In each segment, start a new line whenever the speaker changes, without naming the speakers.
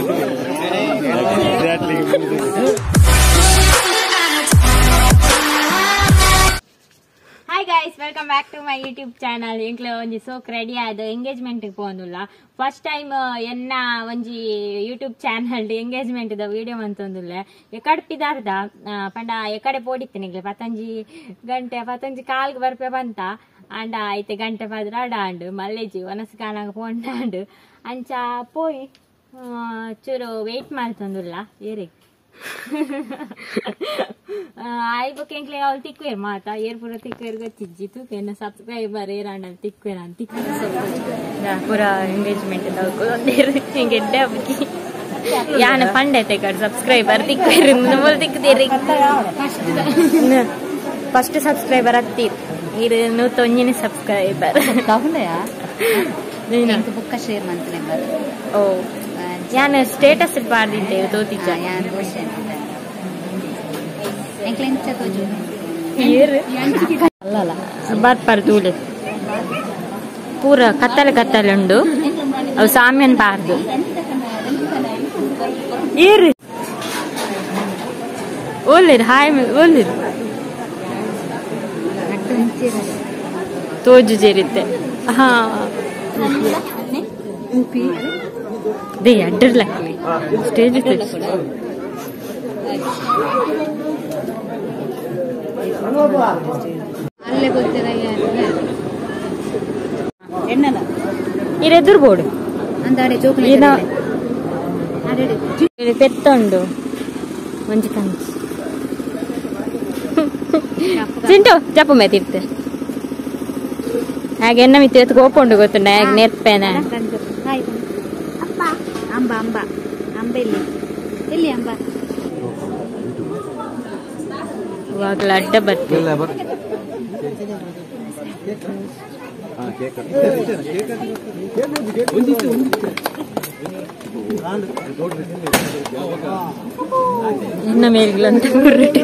Hi guys, welcome back to my YouTube channel. Inkle onji sok ready adu engagement ge pondulla. First time enna onji YouTube channel engagement da video mantondulle. Ekade pidarda panda ekade podittinige 15 gante 15 kaalge barpe banta anda aite gante padrada andu malleji onasikanaga pondandu ancha poi churu wait maltondulla ere I book Inkle all thicker mata air pura thicker ga chijjitu kenna subscriber erana thicker anti da pura engagement da konderu engedde abiki yana pandete kar subscriber thicker numol thikkderi first subscriber attir iru nu tonnine subscriber kahunaya neenku book share mantne bar oh yana status il paardinte dotija yana question Inkle incha toju here allala bat par dule pura kattale undu avu saamyan paardu here olle hi olle toju jeritte ha upi de adder lakli stage te alle boltera ennala ire edur bodu andare chokle ina adede ire pettondu manji kanchi cinto jappu metirte hage enna mitte etu kopondu gottuna hage nerpena hai appa amba elli amba वागल अड्ड बर्ती इन्न मेलगलंत कुर्रेटे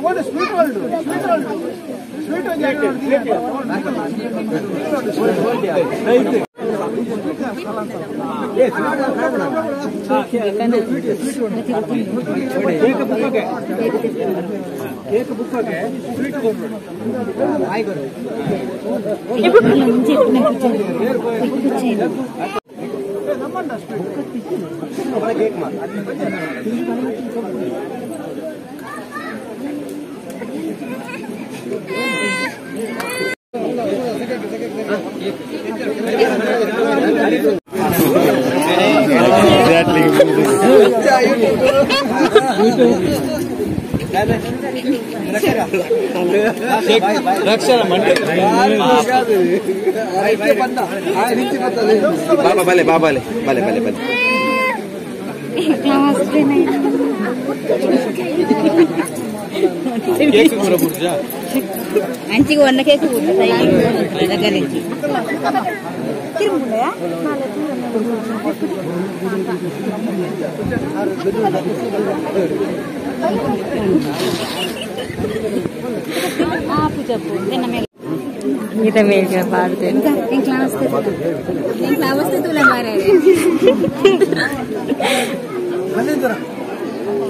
what is sweet world sweet anjing warna kayak kuda saya jaga nih kirim bunda ya puja bu kita meja partai yang kelas itu lah marah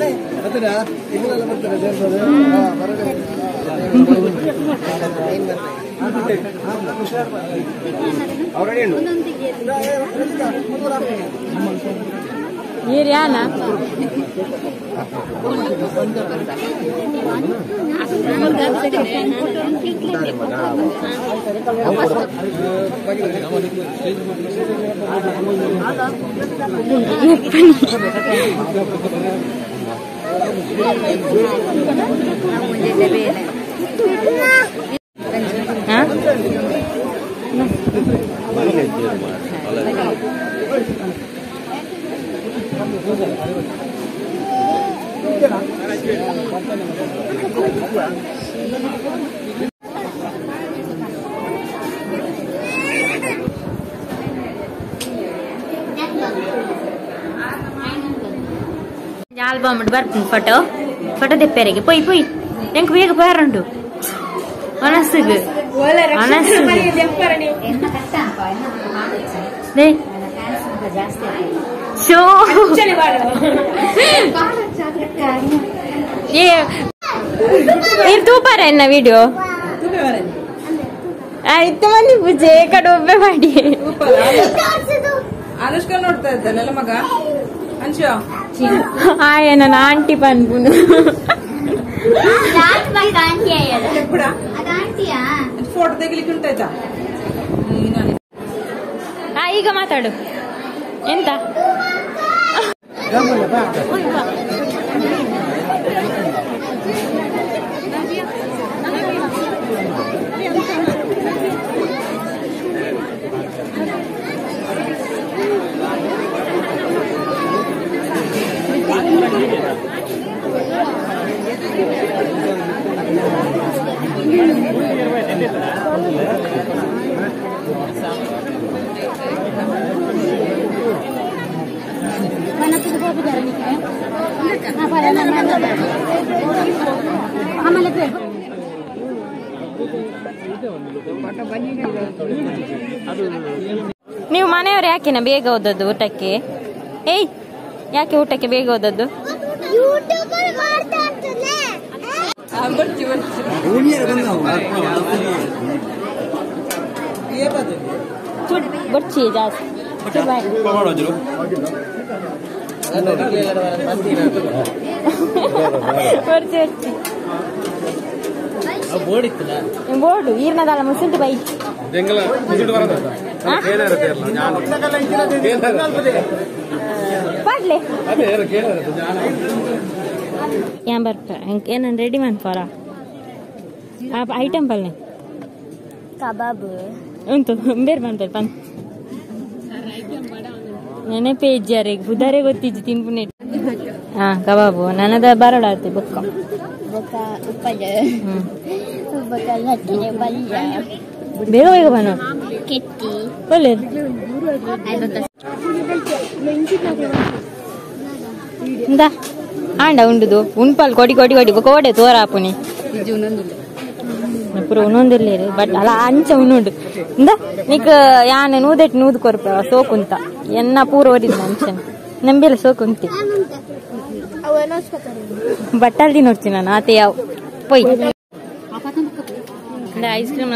Ada ini lah lembar terjadi. Ini Riana. Hah? Album berpun foto.
Photo ತೆಪ್ಪೆರೆಗೆ ಪೊಯ್ ಪೊಯ್ ಎಂಕ್ ಬೇಗ ಪಾರುಂಟು ಮನಸ್ಸಿಗೆ show ತೂಪಾರ ಎನ್ನ video ಆಯ್ತು ಮಂದಿ ಪೂಜೆ ಕಡೆ ಒಬ್ಬೆ ಮಾಡಿ
ಅನುಷ್ಕಾ ನೋಡ್ತಾ ಇದ್ದಾನಲ್ಲ ಮಗ ಅಂಶು
ಆಯ ನನ್ನ ಆಂಟಿ ಬಂದ್ಬುದು
ಫೋಟೋ ತೆಗಿಲಿಕ್ಕೆ ಉಂಟಾಯ್ತಾ
ಈಗ ಮಾತಾಡು ಎಂತ ನೀವು ಮನೆಯವರು ಯಾಕೆನ ಬೇಗ ಹೋದದ್ದು ಊಟಕ್ಕೆ? ಏಯ್ ಯಾಕೆ ಊಟಕ್ಕೆ ಬೇಗ ಹೋದದ್ದು? ಬರ್ಚಿ ಜಾಸ್ತಿ ಬೋರ್ಡು ಈರ್ನದಲ್ಲ ಮುಸುಂಟು ಬೈ ಪಾಡ್ಲೆ ಏನ್ ಬರ್ತ ಏನನ್ ರೆಡಿ ಮಾಡ್ತಾರ ಐಟಮ್ ಪಲ್ಲೆ ಕಬಾಬ್ ಉಂಟು ಬೇರೆ ಮಾಡ್ತಾರೆ ಪನ್ ನೆನಪೇ ಇಜ್ಜಾರೆ ಬುಧಾರೆ ಗೊತ್ತಿಜ್ಜಿ ತಿನ್ಪುನೆ ಹಾ ಕಬಾಬು ನನದ ಬರಡ ಆಯ್ತು ಬೊಕ್ಕ ಬೇಗ ಬೇಗ ಬನ್ನು ಒಳ್ಳೆ ಆಂಡ ಉಂಡುದು ಉಣ್ಪಲ್ ಕೊಡಿ ಕೊಡಿ ಕೊಡಿ ಕೋಡೆ ತೋರಾಪುನಿ ಪೂರ ಉನ್ನೊಂದಿರ್ಲೇರು ಬಟ್ ಅಲ್ಲ ಅಂಚ ಉಣ್ಣುಂಡು ಇಂದ ನೀಕ್ ಯಾನ್ ನೂದೆಟ್ ನೂದ್ ಕೊರ್ಪ ಸೋಕುಂತ ಎನ್ನ ಪೂರ ಓದಿದ್ ಅಂಚನ್ ನಂಬಿಲ್ಲ ಸೋಕುಂತಿ ಬಟ್ಟಲ್ದಿ ನೋಡ್ತೀನಿ ನಾನು ಆತ ಯಾವ ಪೊಯ್ ಐಸ್ ಕ್ರೀಮ್